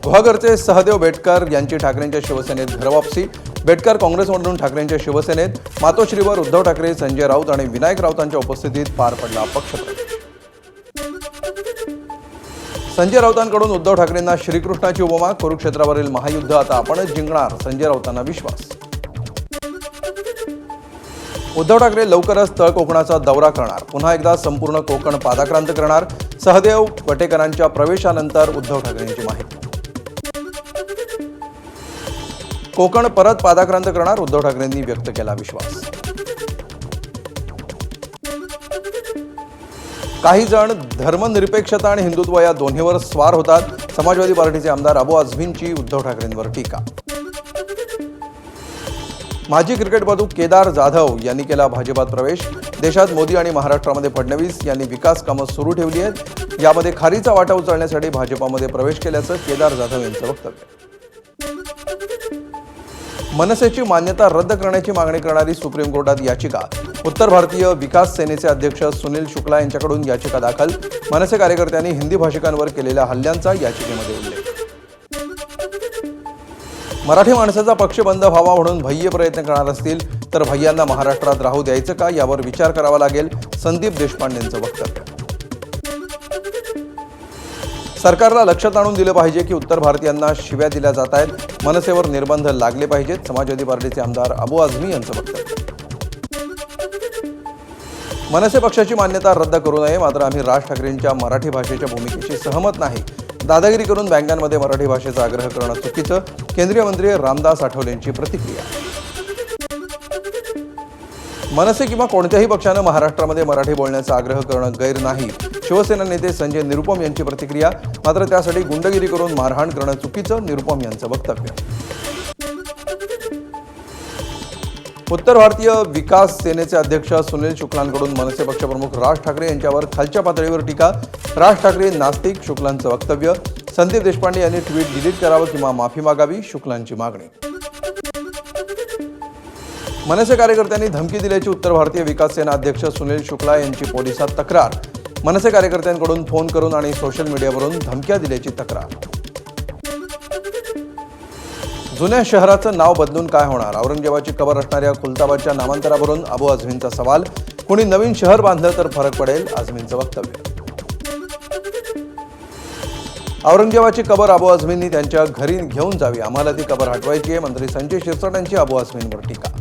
गुहागरचे सहदेव बेटकर यांची ठाकरेंच्या शिवसेनेत घरवापसी। बेटकर काँग्रेसमधून ठाकरेंच्या शिवसेनेत। मातोश्रीवर उद्धव ठाकरे, संजय राऊत आणि विनायक राऊतांच्या उपस्थितीत पार पडला पक्षप्रवेश। संजय राऊतांकडून उद्धव ठाकरेंना श्रीकृष्णाची उपमा। कुरुक्षेत्रावरील महायुद्ध आता आपणच जिंकणार, संजय राऊतांना विश्वास। उद्धव ठाकरे लवकरच तळ कोकणाचा दौरा करणार, पुन्हा एकदा संपूर्ण कोकण पादाक्रांत करणार। सहदेव वटेकरांच्या प्रवेशानंतर उद्धव ठाकरेंची माहिती। कोकण परत पादाक्रांत करणार, उद्धव ठाकरेंनी व्यक्त केला विश्वास। काही जण धर्मनिरपेक्षता आणि हिंदुत्व या दोन्हीवर स्वार होतात। समाजवादी पार्टीचे आमदार अबू आझमींची उद्धव ठाकरेंवर टीका। माजी क्रिकेटपटू केदार जाधव यांनी केला भाजपात प्रवेश। देशात मोदी आणि महाराष्ट्रामध्ये फडणवीस यांनी विकास कामं सुरू ठेवली आहेत। यामध्ये खारीचा वाटा उचलण्यासाठी भाजपामध्ये प्रवेश केल्याचं केदार जाधव यांचं वक्तव्य। मनसेची मान्यता रद्द करण्याची मागणी करणारी सुप्रीम कोर्टात याचिका। उत्तर भारतीय विकास सेनेचे अध्यक्ष सुनील शुक्ला यांच्याकडून याचिका दाखल। मनसे कार्यकर्त्यांनी हिंदी भाषिकांवर केलेल्या हल्ल्यांचा याचिकेमध्ये उल्लेख। मराठी माणसाचा पक्ष बंद व्हावा म्हणून भय्य प्रयत्न करणार असतील तर भय्यांना महाराष्ट्रात राहू द्यायचं का, यावर विचार करावा लागेल, संदीप देशपांडेंचं वक्तव्य। सरकारला लक्षात आणून दिलं पाहिजे की उत्तर भारतीयांना शिव्या दिल्या जात आहेत, मनसेवर निर्बंध लागले पाहिजेत, समाजवादी पार्टीचे आमदार अबू आझमी यांचं वक्तव्य। मनसे पक्षाची मान्यता रद्द करू नये, मात्र आम्ही राज ठाकरेंच्या मराठी भाषेच्या भूमिकेशी सहमत नाही। दादागिरी करून बँकांमध्ये मराठी भाषेचा आग्रह करणं चुकीचं, केंद्रीय मंत्री रामदास आठवलेंची प्रतिक्रिया। मनसे किंवा कोणत्याही पक्षानं महाराष्ट्रामध्ये मराठी बोलण्याचा आग्रह करणं गैर नाही, शिवसेना नेते संजय निरुपम यांची प्रतिक्रिया। मात्र त्यासाठी गुंडगिरी करून मारहाण करणं चुकीचं, निरुपम यांचं वक्तव्य। उत्तर भारतीय विकास सेनेचे अध्यक्ष सुनील शुक्लांकडून मनसे पक्षप्रमुख राज ठाकरे यांच्यावर खालच्या पातळीवर टीका। राज ठाकरे नास्तिक, शुक्लांचं वक्तव्य। संदीप देशपांडे यांनी ट्विट डिलीट करावं किंवा माफी मागावी, शुक्लांची मागणी। मनसे कार्यकर्त्यांनी धमकी दिल्याची उत्तर भारतीय विकास सेना अध्यक्ष सुनील शुक्ला यांची पोलिसात तक्रार। मनसे कार्यकर्त्यांकडून फोन करून आणि सोशल मीडियावरून धमक्या दिल्याची तक्रार। जुन्या शहराचं नाव बदलून काय होणार, औरंगजेबाची कबर असणाऱ्या खुलताबादच्या नामांतरावरून अबू आझमींचा सवाल। कोणी नवीन शहर बांधलं तर फरक पडेल, आझमींचं वक्तव्य। औरंगजेबाची कबर अबू आझमींनी त्यांच्या घरी घेऊन जावी, आम्हाला ती कबर हटवायची आहे, मंत्री संजय शिरसाट यांची अबू आझमींवर टीका।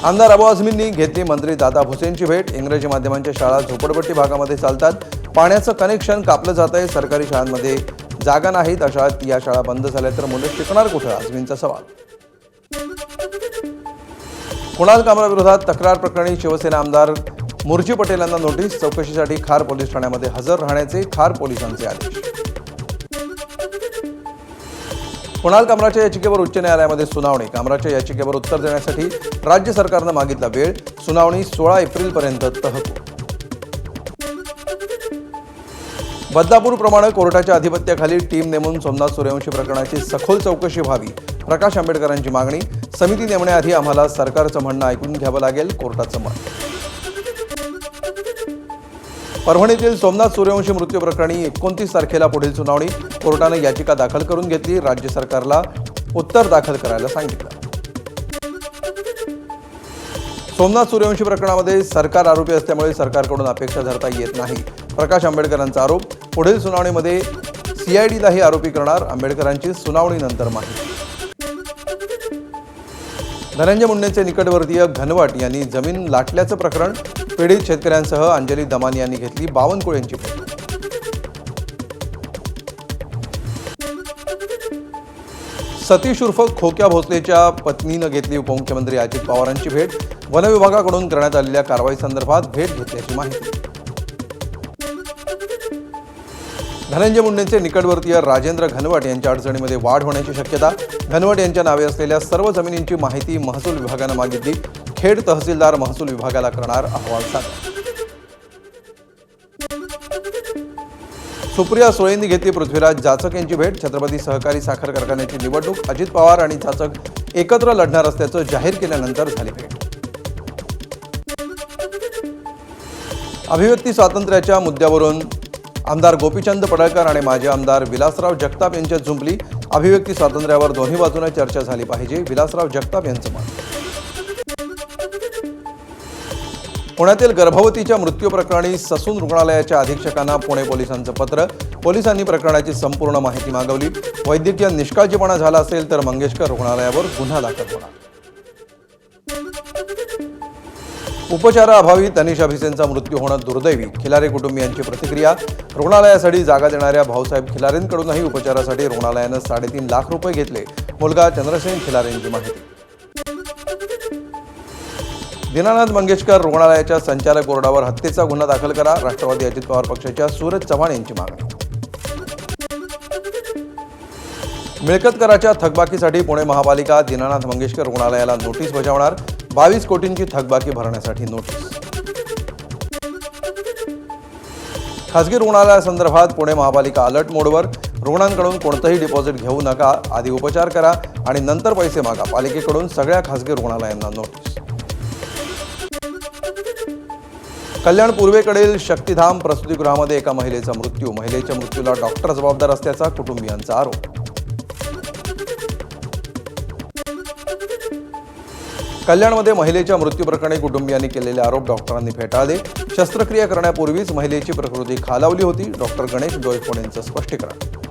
आमदार अबू आझमींनी घेतली मंत्री दादा भुसेंची भेट। इंग्रजी माध्यमांच्या शाळा झोपडपट्टी भागामध्ये चालतात, पाण्याचं कनेक्शन कापलं जात आहे, सरकारी शाळांमध्ये जागा नाहीत, अशा या शाळा बंद झाल्या तर मुलं शिकणार कुठं, आझमींचा सवाल। कुणाल कामराविरोधात तक्रार प्रकरणी शिवसेना आमदार मुर्जी पटेल यांना नोटीस। चौकशीसाठी खार पोलीस ठाण्यामध्ये हजर राहण्याचे खार पोलिसांचे आदेश। कुणाल कामराच्या याचिकेवर उच्च न्यायालयामध्ये सुनावणी। कामराच्या याचिकेवर उत्तर देण्यासाठी राज्य सरकारनं मागितला वेळ, सुनावणी 16 एप्रिलपर्यंत तहकूब। बदलापूरप्रमाणे कोर्टाच्या अधिपत्याखाली टीम नेमून सोमनाथ सूर्यवंशी प्रकरणाची सखोल चौकशी व्हावी, प्रकाश आंबेडकरांची मागणी। समिती नेमण्याआधी आम्हाला सरकारचं म्हणणं ऐकून घ्यावं लागेल, कोर्टाचं मत। परभणीतील सोमनाथ सूर्यवंशी मृत्यू प्रकरणी 29 तारखेला पुढील सुनावणी। कोर्टाने याचिका दाखल करून घेतली, राज्य सरकारला उत्तर दाखल करायला सांगितलं। सोमनाथ सूर्यवंशी प्रकरणामध्ये सरकार आरोपी असल्यामुळे सरकारकडून अपेक्षा धरता येत नाही, प्रकाश आंबेडकरांचा आरोप। पुढील सुनावणीमध्ये सीआयडीलाही आरोपी करणार, आंबेडकरांची सुनावणीनंतर माहिती। धनंजय मुंडेंचे निकटवर्तीय घनवट यांनी जमीन लाटल्याचं प्रकरण। पीडित शेतकऱ्यांसह अंजली दमानी यांनी घेतली बावनकुळे यांची भेट। सतीश उर्फ खोक्या भोसलेच्या पत्नीनं घेतली उपमुख्यमंत्री अजित पवारांची भेट। वन विभागाकडून करण्यात आलेल्या कारवाईसंदर्भात भेट घेतल्याची माहिती। धनंजय मुंडेंचे निकटवर्तीय राजेंद्र घनवट यांच्या अडचणीमध्ये वाढ होण्याची शक्यता। घनवट यांच्या नावे असलेल्या सर्व जमिनींची माहिती महसूल विभागानं मागितली। खेड तहसीलदार महसूल विभागाला करणार अहवाल सादर। सुप्रिया सुळेंनी घेतली पृथ्वीराज जाचक यांची भेट। छत्रपती सहकारी साखर कारखान्याची निवडणूक अजित पवार आणि जाचक एकत्र लढणार असल्याचं जाहीर केल्यानंतर झाली भेट। अभिव्यक्ती स्वातंत्र्याच्या मुद्द्यावरून आमदार गोपीचंद पडळकर आणि माजी आमदार विलासराव जगताप यांच्यात झुंपली. अभिव्यक्ती स्वातंत्र्यावर दोन्ही बाजूने चर्चा झाली पाहिजे, विलासराव जगताप यांचं मत. पुण्यातील गर्भवतीच्या मृत्यू प्रकरणी ससून रुग्णालयाच्या अधीक्षकांना पुणे पोलिसांचं पत्र. पोलिसांनी प्रकरणाची संपूर्ण माहिती मागवली. वैद्यकीय निष्काळजीपणा झाला असेल तर मंगेशकर रुग्णालयावर गुन्हा दाखल होणार. उपचाराअभावी तनिषा भिसेंचा मृत्यू होणं दुर्दैवी, खिलारे कुटुंबियांची प्रतिक्रिया. रुग्णालयासाठी जागा देणाऱ्या भाऊसाहेब खिलारेंकडूनही उपचारासाठी रुग्णालयानं 3.5 लाख रुपये घेतले. मुलगा चंद्रसेन खिलारेंची माहिती. दीनानाथ मंगेशकर रुग्णालयाच्या संचालक बोर्डावर हत्येचा गुन्हा दाखल करा, राष्ट्रवादी अजित पवार पक्षाच्या सूरज चव्हाण यांची मागणी. मिळकत कराच्या थकबाकीसाठी पुणे महापालिका दीनानाथ मंगेशकर रुग्णालयाला नोटीस बजावणार. 22 कोटींची थकबाकी भरण्यासाठी नोटीस. खासगी रुग्णालयासंदर्भात पुणे महापालिका अलर्ट मोडवर. रुग्णांकडून कोणतंही डिपॉझिट घेऊ नका, आधी उपचार करा आणि नंतर पैसे मागा, पालिकेकडून सगळ्या खासगी रुग्णालयांना नोटीस. कल्याण पूर्वेकडील शक्तिधाम प्रसूतिगृहामध्ये एका महिलेचा मृत्यू. महिलेच्या मृत्यूला डॉक्टर जबाबदार असल्याचा कुटुंबियांचा आरोप. कल्याणमध्ये महिलेच्या मृत्यू प्रकरणी कुटुंबियांनी केलेले आरोप डॉक्टरांनी फेटाळले. शस्त्रक्रिया करण्यापूर्वीच महिलेची प्रकृती खालावली होती, डॉक्टर गणेश डोईफोड यांचं स्पष्टीकरण.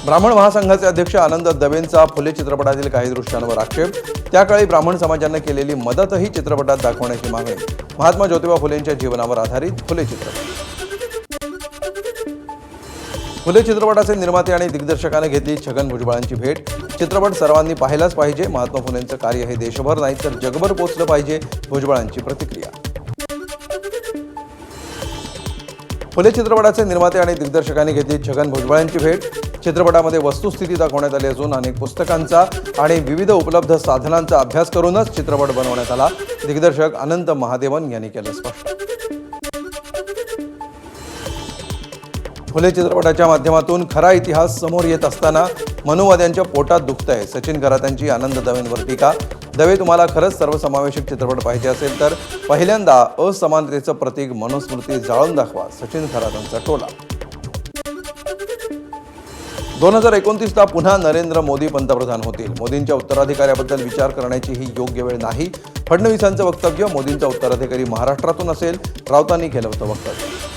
ब्राह्मण महासंघाचे अध्यक्ष आनंद दवेंचा फुले चित्रपटातील काही दृश्यांवर आक्षेप. त्याकाळी ब्राह्मण समाजाने केलेली मदतही चित्रपटात दाखवण्याची मागणी. महात्मा ज्योतिबा फुलेंच्या जीवनावर आधारित फुले चित्रपट. फुले चित्रपटाचे निर्माते आणि दिग्दर्शकाने घेतली छगन भुजबळांची भेट. चित्रपट सर्वांनी पाहिलाच पाहिजे, महात्मा फुलेंचं कार्य हे देशभर नाही तर जगभर पोचलं पाहिजे, भुजबळांची प्रतिक्रिया. फुले चित्रपटाचे निर्माते आणि दिग्दर्शकांनी घेतली छगन भुजबळांची भेट. चित्रपटामध्ये वस्तुस्थिती दाखवण्यात आली असून अनेक पुस्तकांचा आणि विविध उपलब्ध साधनांचा अभ्यास करूनच चित्रपट बनवण्यात आला, दिग्दर्शक अनंत महादेवन यांनी केलं स्पष्ट. फुले चित्रपटाच्या माध्यमातून खरा इतिहास समोर येत असताना मनुवाद्यांच्या पोटात दुखतंय, सचिन खरातांची आनंद दवेंवर टीका. दवे, तुम्हाला खरंच सर्वसमावेशक चित्रपट पाहिजे असेल तर पहिल्यांदा असमानतेचं प्रतीक मनुस्मृती जाळून दाखवा, सचिन खरातांचा टोला. 2029ला पुन्हा नरेंद्र मोदी पंतप्रधान होतील. मोदींच्या उत्तराधिकाऱ्याबद्दल विचार करण्याची ही योग्य वेळ नाही, फडणवीसांचं वक्तव्य. मोदींचा उत्तराधिकारी महाराष्ट्रातून असेल, राऊतांनी केलं होतं वक्तव्य.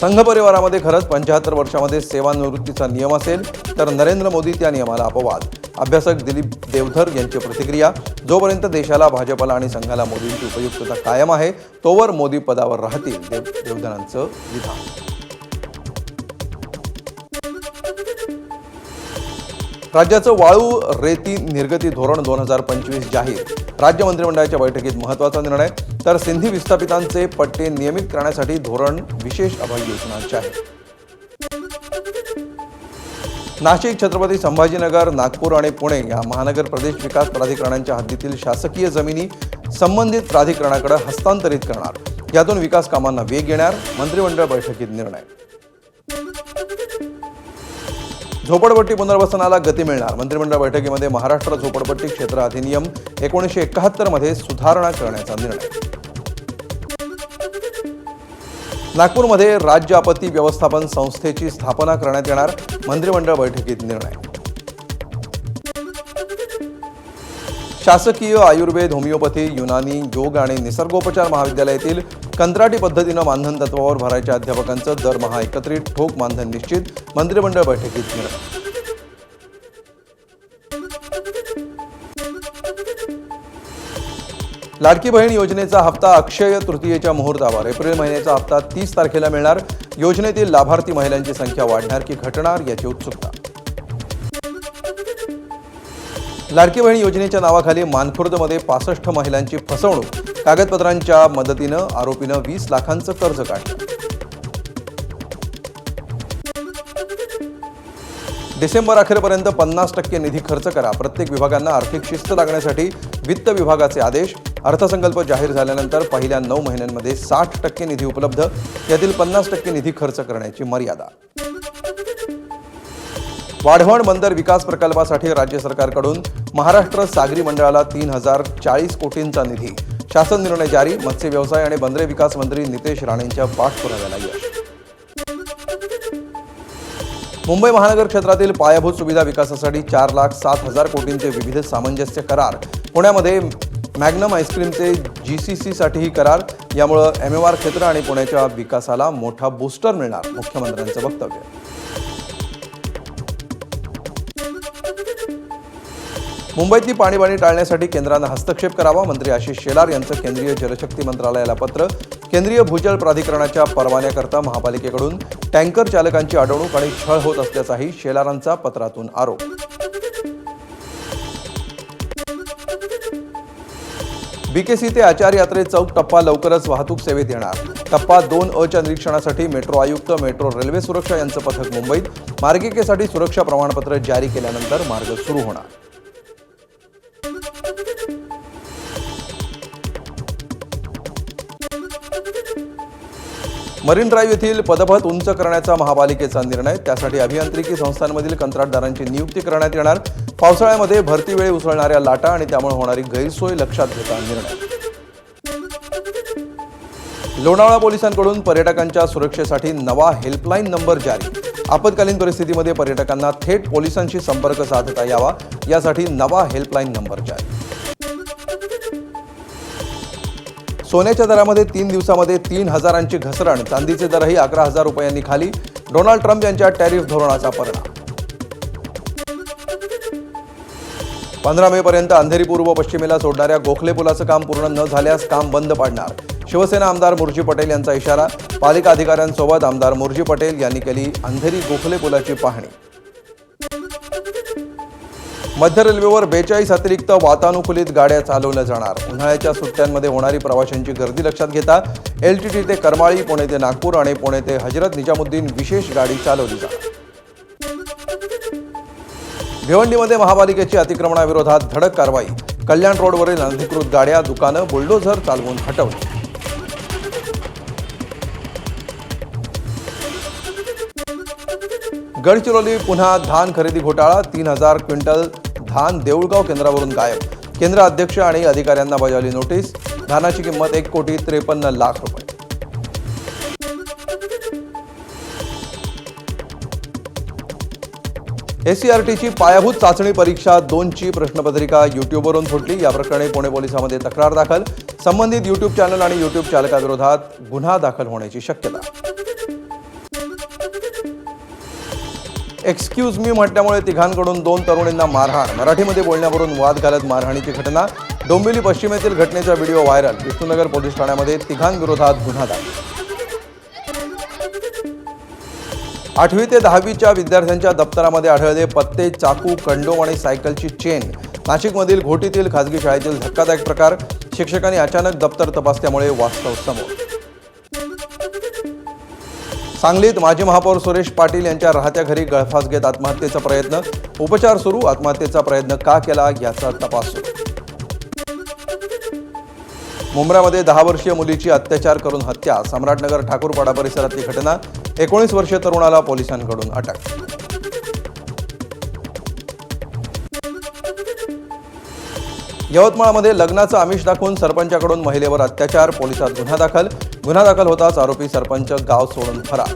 संघ परिवारामध्ये खरंच 75 वर्षामध्ये सेवानिवृत्तीचा नियम असेल तर नरेंद्र मोदी त्या नियमाला अपवाद. अभ्यासक दिलीप देवधर यांची प्रतिक्रिया. जोपर्यंत देशाला, भाजपला आणि संघाला मोदींची उपयुक्तता कायम आहे तोवर मोदी पदावर राहतील, देवधरांचं विधान. राज्याचं वाळू रेती निर्गती धोरण 2025 जाहीर. राज्य मंत्रिमंडळाच्या बैठकीत महत्त्वाचा निर्णय. तर सिंधी विस्थापितांचे पट्टे नियमित करण्यासाठी धोरण विशेष अभय योजना जाहीर. नाशिक, छत्रपती संभाजीनगर, नागपूर आणि पुणे या महानगर प्रदेश विकास प्राधिकरणांच्या हद्दीतील शासकीय जमिनी संबंधित प्राधिकरणाकडे हस्तांतरित करणार. यातून विकास कामांना वेग येणार, मंत्रिमंडळ बैठकीत निर्णय. झोपडपट्टी पुनर्वसनाला गती मिळणार. मंत्रिमंडळ बैठकीमध्ये महाराष्ट्र झोपडपट्टी क्षेत्र अधिनियम 1971 मध्ये सुधारणा करण्याचा निर्णय. नागपूरमध्ये राज्य आपत्ती व्यवस्थापन संस्थेची स्थापना करण्यात येणार. मंत्रिमंडळ बैठकीत निर्णय. शासकीय आयुर्वेद, होमिओपॅथी, युनानी, योग आणि निसर्गोपचार महाविद्यालयातील कंत्राटी पद्धतीनं मानधन तत्वावर भरायच्या अध्यापकांचं दरमहा एकत्रित ठोक मानधन निश्चित. मंत्रिमंडळ बैठकीत निर्णय. लाडकी बहीण योजनेचा हप्ता अक्षय तृतीयेच्या मुहूर्तावर. एप्रिल महिन्याचा हप्ता 30 तारखेला मिळणार. योजनेतील लाभार्थी महिलांची संख्या वाढणार की घटणार याची उत्सुकता. लाडकी बहीण योजनेच्या नावाखाली मानखुर्दमध्ये 65 महिलांची फसवणूक. कागदपत्रांच्या मदतीनं आरोपीनं 20 लाखांचं कर्ज काढलं. डिसेंबर अखेरपर्यंत 50% निधी खर्च करा. प्रत्येक विभागांना आर्थिक शिस्त लागण्यासाठी वित्त विभागाचे आदेश. अर्थसंकल्प जाहीर झाल्यानंतर पहिल्या 9 महिन्यांमध्ये 60% निधी उपलब्ध. यातील 50% निधी खर्च करण्याची मर्यादा. वाढवण बंदर विकास प्रकल्पासाठी राज्य सरकारकडून महाराष्ट्र सागरी मंडळाला 3040 कोटींचा निधी. शासन निर्णय जारी. मत्स्य व्यवसाय आणि बंदरे विकास मंत्री नितेश राणेंच्या पाठपुराव्याला यश. मुंबई महानगर क्षेत्रातील पायाभूत सुविधा विकासासाठी 4,07,000 कोटींचे विविध सामंजस्य करार. पुण्यामध्ये मॅग्नम आईस्क्रीमचे GCCसाठीही करार. यामुळे MMR क्षेत्र आणि पुण्याच्या विकासाला मोठा बूस्टर मिळणार, मुख्यमंत्र्यांचं वक्तव्य. मुंबईतली पाणीबाणी टाळण्यासाठी केंद्रानं हस्तक्षेप करावा. मंत्री आशिष शेलार यांचं केंद्रीय जलशक्ती मंत्रालयाला पत्र. केंद्रीय भूजल प्राधिकरणाच्या परवान्याकरता महापालिकेकडून टँकर चालकांची अडवणूक आणि छळ होत असल्याचाही शेलारांचा पत्रातून आरोप. BKC ते आचार्य यात्रे चौक टप्पा लवकरच वाहतूक सेवेत येणार. टप्पा 2A च्या निरीक्षणासाठी मेट्रो आयुक्त, मेट्रो रेल्वे सुरक्षा यांचं पथक मुंबईत. मार्गिकेसाठी सुरक्षा प्रमाणपत्र जारी केल्यानंतर मार्ग सुरू होणार. मरीन ड्राईव्ह येथील पदपथ उंच करण्याचा महापालिकेचा निर्णय. त्यासाठी अभियांत्रिकी संस्थांमधील कंत्राटदारांची नियुक्ती करण्यात येणार. पावसाळ्यामध्ये भरतीवेळी उसळणाऱ्या लाटा आणि त्यामुळे होणारी गैरसोय लक्षात घेता निर्णय. लोणावळा पोलिसांकडून पर्यटकांच्या सुरक्षेसाठी नवा हेल्पलाईन नंबर जारी. आपत्कालीन परिस्थितीमध्ये पर्यटकांना थेट पोलिसांशी संपर्क साधता यावा, यासाठी नवा हेल्पलाईन नंबर जारी. सोन्याच्या दरामध्ये 3 दिवसामध्ये 3,000ची घसरण. चांदीचे दरही 11,000 रुपयांनी खाली. डोनाल्ड ट्रम्प यांच्या टॅरिफ धोरणाचा परिणाम. 15 मे पर्यंत अंधेरी पूर्व पश्चिमेला सोडणाऱ्या गोखले पुलाचं काम पूर्ण न झाल्यास काम बंद पाडणार. शिवसेना आमदार मुर्जी पटेल यांचा इशारा. पालिका अधिकाऱ्यांसोबत आमदार मुर्जी पटेल यांनी केली अंधेरी गोखले पुलाची पाहणी. मध्य रेल्वेवर 42 अतिरिक्त वातानुकूलित गाड्या चालवल्या जाणार. उन्हाळ्याच्या सुट्ट्यांमध्ये होणारी प्रवाशांची गर्दी लक्षात घेता LTT ते करमाळी, पुणे ते नागपूर आणि पुणे ते हजरत निजामुद्दीन विशेष गाडी चालवली जाणार. भिवंडीमध्ये महापालिकेची अतिक्रमणाविरोधात धडक कारवाई. कल्याण रोडवरील अनधिकृत गाड्या, दुकानं बुलडोझर चालवून हटवली. गडचिरोली पुन्हा धान खरेदी घोटाळा. 3,000 क्विंटल धान देऊळगाव केंद्रावरून गायब. केंद्र अध्यक्ष आणि अधिकाऱ्यांना बजावली नोटीस. धानाची किंमत 1,53,00,000 रुपये. SCRTची पायाभूत चाचणी परीक्षा 2ची प्रश्नपत्रिका युट्यूबवरून फुटली. या प्रकरणी पुणे पोलिसांमध्ये तक्रार दाखल. संबंधित युट्यूब चॅनल आणि युट्यूब चालकाविरोधात गुन्हा दाखल होण्याची शक्यता. एक्सक्यूज मी म्हटल्यामुळे तिघांकडून 2 तरुणींना मारहाण. मराठीमध्ये बोलण्यावरून वाद घालत मारहाणीची घटना. डोंबिवली पश्चिमेतील घटनेचा व्हिडिओ व्हायरल. विष्णुनगर पोलीस ठाण्यामध्ये तिघांविरोधात गुन्हा दाखल. 8वी ते 10वीच्या विद्यार्थ्यांच्या दप्तरामध्ये आढळले पत्ते, चाकू, कंडोम आणि सायकलची चेन. नाशिकमधील घोटीतील खासगी शाळेतील धक्कादायक प्रकार. शिक्षकांनी अचानक दप्तर तपासल्यामुळे वास्तव समोर. सांगलीत माजी महापौर सुरेश पाटील यांच्या राहत्या घरी गळफास घेत आत्महत्येचा प्रयत्न. उपचार सुरू. आत्महत्येचा प्रयत्न का केला याचा तपास सुरू. मुंब्रामध्ये 10 वर्षीय मुलीची अत्याचार करून हत्या. सम्राटनगर ठाकूरपाडा परिसरातली घटना. 19 वर्षीय तरुणाला पोलिसांकडून अटक. यवतमाळमध्ये लग्नाचं आमिष दाखवून सरपंचाकडून महिलेवर अत्याचार. पोलिसात गुन्हा दाखल होताच आरोपी सरपंच गाव सोडून फरार.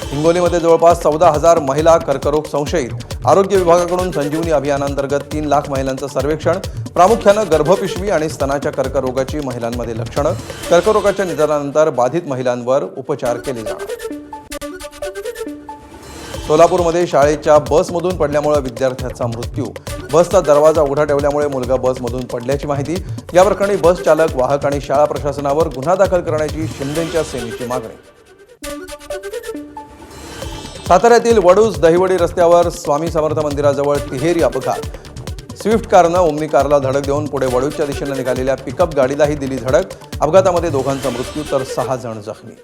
हिंगोलीमध्ये जवळपास 14,000 महिला कर्करोग संशयित. आरोग्य विभागाकडून संजीवनी अभियानांतर्गत 3 लाख महिलांचं सर्वेक्षण. प्रामुख्यानं गर्भपिशवी आणि स्तनाच्या कर्करोगाची महिलांमध्ये लक्षणं. कर्करोगाच्या निदानानंतर बाधित महिलांवर उपचार केले जाणार. सोलापूरमध्ये शाळेच्या बसमधून पडल्यामुळे विद्यार्थ्याचा मृत्यू. बसचा दरवाजा उघडा ठेवल्यामुळे मुलगा बसमधून पडल्याची माहिती. या प्रकरणी बस चालक, वाहक आणि शाळा प्रशासनावर गुन्हा दाखल करण्याची शिंदेंच्या सेनेची मागणी. साताऱ्यातील वडूज दहिवडी रस्त्यावर स्वामी समर्थ मंदिराजवळ तिहेरी अपघात. स्विफ्ट कारनं ओमनी कारला धडक देऊन पुढे वडूजच्या दिशेने निघालेल्या पिकअप गाडीलाही दिली धडक. अपघातामध्ये 2घांचा मृत्यू तर 6 जण जखमी.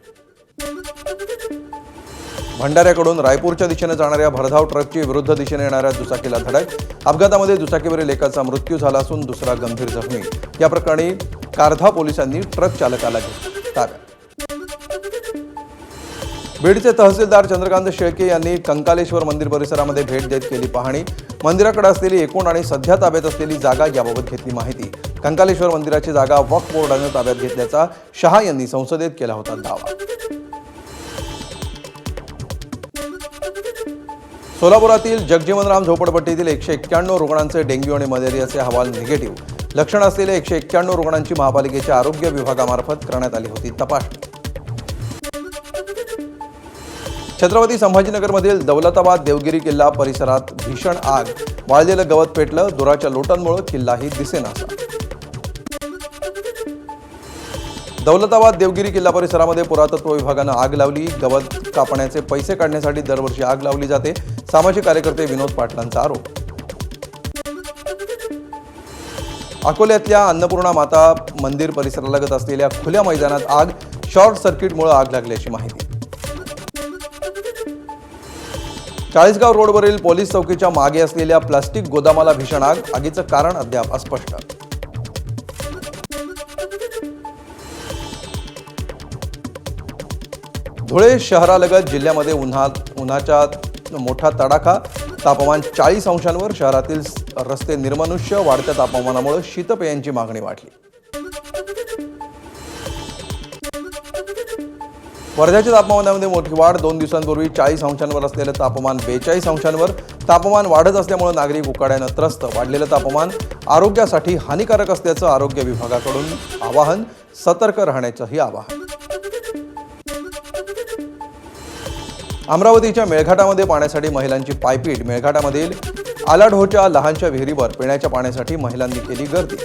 भंडाऱ्याकडून रायपूरच्या दिशेने जाणाऱ्या भरधाव ट्रकची विरुद्ध दिशेने येणाऱ्या दुचाकीला धडक. अपघातामध्ये दुचाकीवरील एकाचा मृत्यू झाला असून दुसरा गंभीर जखमी. या प्रकरणी कारधा पोलिसांनी ट्रक चालकाला घेतलं ताब्यात. बीडचे तहसीलदार चंद्रकांत शेळके यांनी कंकालेश्वर मंदिर परिसरामध्ये भेट देत केली पाहणी। मंदिराकडे असलेली एकूण आणि सध्या ताब्यात असलेली जागा याबाबत घेतली माहिती। कंकालेश्वर मंदिराची जागा वक्फ बोर्डाने ताब्यात घेतल्याचा शहा यांनी संसदेत केला होता दावा। सोलापुरातील जगजीवनराम झोपडपट्टीतील 191 रुग्णांचे डेंग्यू आणि मलेरियाचे अहवाल निगेटिव्ह। लक्षण असलेल्या 191 रुग्णांची महापालिकेच्या आरोग्य विभागामार्फत करण्यात आली होती तपासणी। छत्रपती संभाजीनगरमधील दौलताबाद देवगिरी किल्ला परिसरात भीषण आग। वाळलेलं गवत पेटलं, धुराच्या लोटांमुळे किल्लाही दिसेनासा। दौलताबाद देवगिरी किल्ला परिसरामध्ये पुरातत्व विभागानं आग लावली। गवत कापण्याचे पैसे काढण्यासाठी दरवर्षी आग लावली जाते। सामाजिक कार्यकर्ते विनोद पाटलांचा आरोप। अकोल्यातल्या अन्नपूर्णा माता मंदिर परिसरालगत असलेल्या खुल्या मैदानात आग। शॉर्ट सर्किटमुळे आग लागल्याची माहिती। चाळीसगाव रोडवरील पोलीस चौकीच्या मागे असलेल्या प्लास्टिक गोदामाला भीषण आग। आगीचं कारण अद्याप अस्पष्ट। धुळे शहरालगत जिल्ह्यामध्ये उन्हाचा मोठा तडाखा। तापमान 40 अंशांवर। शहरातील रस्ते निर्मनुष्य। वाढत्या तापमानामुळे शीतपेयांची मागणी वाढली। वर्ध्याच्या तापमानामध्ये मोठी वाढ। 2 दिवसांपूर्वी 40 अंशांवर असलेलं तापमान 42 अंशांवर। तापमान वाढत असल्यामुळे नागरिक उकाड्यानं त्रस्त। वाढलेलं तापमान आरोग्यासाठी हानिकारक असल्याचं आरोग्य विभागाकडून आवाहन। सतर्क राहण्याचंही आवाहन। अमरावतीच्या मेळघाटामध्ये पाण्यासाठी महिलांची पायपीट। मेळघाटामधील आलाढोच्या लहानशा विहिरीवर पिण्याच्या पाण्यासाठी महिलांनी केली गर्दी।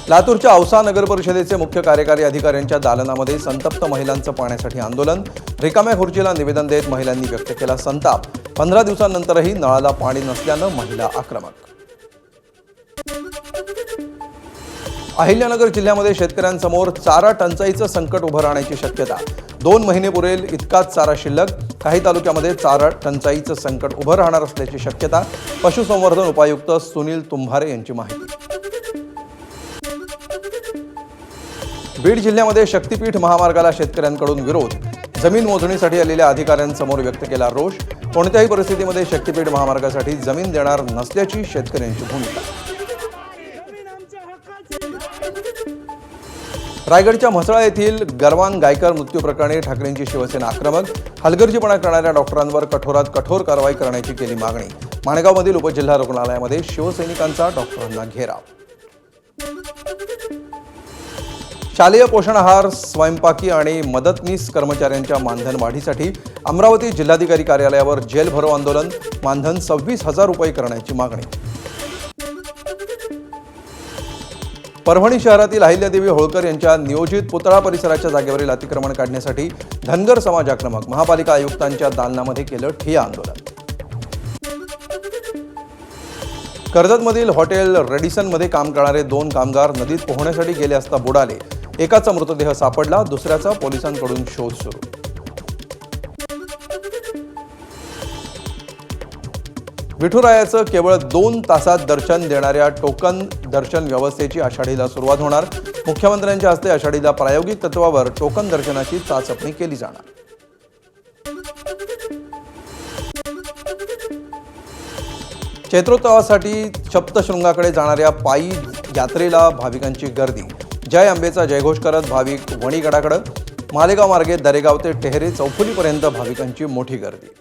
लातूरच्या औसा नगर परिषदेचे मुख्य कार्यकारी अधिकाऱ्यांच्या दालनामध्ये संतप्त महिलांचं पाण्यासाठी आंदोलन। रिकाम्या खुर्चीला निवेदन देत महिलांनी व्यक्त केला संताप। 15 दिवसांनंतरही नळाला पाणी नसल्यानं महिला आक्रमक। अहिल्यानगर जिल्ह्यामध्ये शेतकऱ्यांसमोर चारा टंचाईचं संकट उभं राहण्याची शक्यता। 2 महिने पुरेल इतकाच चारा शिल्लक। काही तालुक्यामध्ये चारा टंचाईचं संकट उभं राहणार असल्याची शक्यता। पशुसंवर्धन उपायुक्त सुनील तुम्भारे यांची माहिती। बीड जिल्ह्यामध्ये शक्तीपीठ महामार्गाला शेतकऱ्यांकडून विरोध। जमीन मोजणीसाठी आलेल्या अधिकाऱ्यांसमोर व्यक्त केला रोष। कोणत्याही परिस्थितीमध्ये शक्तीपीठ महामार्गासाठी जमीन देणार नसल्याची शेतकऱ्यांची भूमिका। रायगडच्या म्हसळा येथील गरवान गायकर मृत्यू प्रकरणी ठाकरेंची शिवसेना आक्रमक। हलगर्जीपणा करणाऱ्या डॉक्टरांवर कठोरात कठोर कारवाई करण्याची केली मागणी। माणगावमधील उपजिल्हा रुग्णालयामध्ये शिवसैनिकांचा डॉक्टरांना घेराव। शालेय पोषण आहार, स्वयंपाकी आणि मदतनीस कर्मचाऱ्यांच्या मानधन वाढीसाठी अमरावती जिल्हाधिकारी कार्यालयावर जेल भरो आंदोलन। मानधन 26,000 रुपये करण्याची मागणी। परभणी शहरातील अहिल्यादेवी होळकर यांच्या नियोजित पुतळा परिसराच्या जागेवरील अतिक्रमण काढण्यासाठी धनगर समाज आक्रमक। महापालिका आयुक्तांच्या दालनामध्ये केलं ठिय्या आंदोलन। कर्जतमधील हॉटेल रेडिसनमध्ये काम करणारे 2 कामगार नदीत पोहण्यासाठी गेले असता बुडाले। एकाचा मृतदेह सापडला, दुसऱ्याचा पोलिसांकडून शोध सुरू। विठुरायाचं केवळ 2 तासात दर्शन देणाऱ्या टोकन दर्शन व्यवस्थेची आषाढीला सुरुवात होणार। मुख्यमंत्र्यांच्या हस्ते आषाढीला प्रायोगिक तत्वावर टोकन दर्शनाची चाचपणी केली जाणार। चैत्रोत्सवासाठी सप्तशृंगाकडे जाणाऱ्या पायी यात्रेला भाविकांची गर्दी। जय अंबेचा जयघोष करत भाविक वणीगडाकडे। मालेगाव मार्गे दरेगाव ते टेहरे चौफुलीपर्यंत भाविकांची मोठी गर्दी।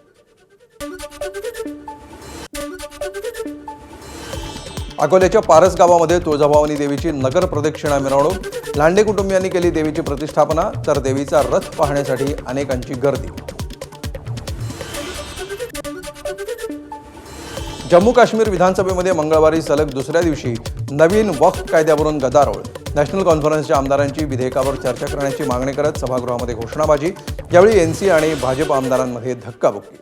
अकोल्याच्या पारस गावामध्ये तुळजाभवानी देवीची नगर प्रदक्षिणा मिरवणूक। लांडे कुटुंबियांनी केली देवीची प्रतिष्ठापना, तर देवीचा रथ पाहण्यासाठी अनेकांची गर्दी। जम्मू काश्मीर विधानसभेमध्ये मंगळवारी सलग दुसऱ्या दिवशी नवीन वक्फ कायद्यावरून गदारोळ। नॅशनल कॉन्फरन्सच्या आमदारांची विधेयकावर चर्चा करण्याची मागणी करत सभागृहामध्ये घोषणाबाजी। यावेळी एनसी आणि भाजप आमदारांमध्ये धक्काबुक्की।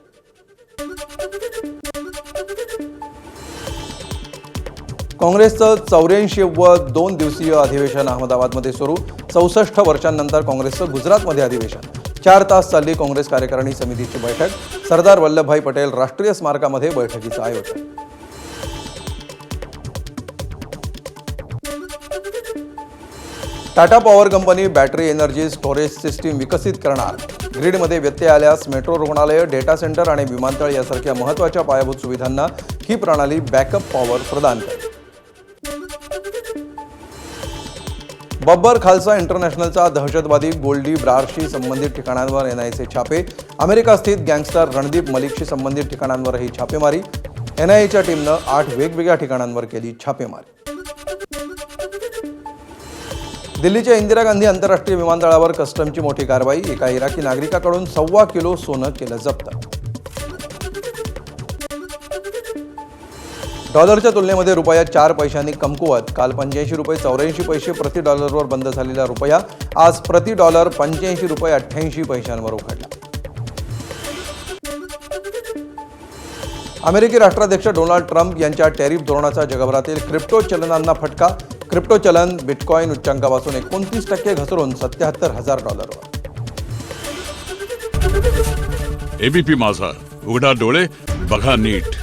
काँग्रेसचं 84व 2 दिवसीय अधिवेशन अहमदाबादमध्ये सुरू। 64 वर्षांनंतर काँग्रेसचं गुजरातमध्ये अधिवेशन। 4 तास चालली काँग्रेस कार्यकारिणी समितीची बैठक। सरदार वल्लभभाई पटेल राष्ट्रीय स्मारकामध्ये बैठकीचं आयोजन। Tata power company battery energy storage system विकसित करणार. ग्रीडमध्ये व्यत्यय आल्यास मेट्रो रुग्णालय, डेटा सेंटर आणि विमानतळ यासारख्या महत्त्वाच्या पायाभूत सुविधांना ही प्रणाली बॅकअप पॉवर प्रदान करेल. बब्बर खालसा इंटरनॅशनलचा दहशतवादी गोल्डी ब्रारशी संबंधित ठिकाणांवर एनआयएचे छापे. अमेरिका स्थित गँगस्टर रणदीप मलिकशी संबंधित ठिकाणांवरही छापेमारी. एनआयएच्या टीमनं 8 वेगवेगळ्या ठिकाणांवर केली छापेमारी. दिल्लीच्या इंदिरा गांधी आंतरराष्ट्रीय विमानतळावर कस्टमची मोठी कारवाई. एका इराकी नागरिकाकडून 1.25 किलो सोनं केलं जप्त. डॉलरच्या तुलनेमध्ये रुपया 4 पैशांनी कमकुवत. काल 85 रुपये 84 पैसे प्रति डॉलरवर बंद झालेला रुपया आज प्रति डॉलर 85 रुपये 88 पैशांवर उघडला. अमेरिकी राष्ट्राध्यक्ष डोनाल्ड ट्रम्प यांच्या टॅरिफ धोरणाचा जगभरातील क्रिप्टो चलनांना फटका. क्रिप्टो चलन बिटकॉइन उच्चांकापासून 29% घसरून $77,000. एबीपी माझा, उघडा डोळे बघा नीट.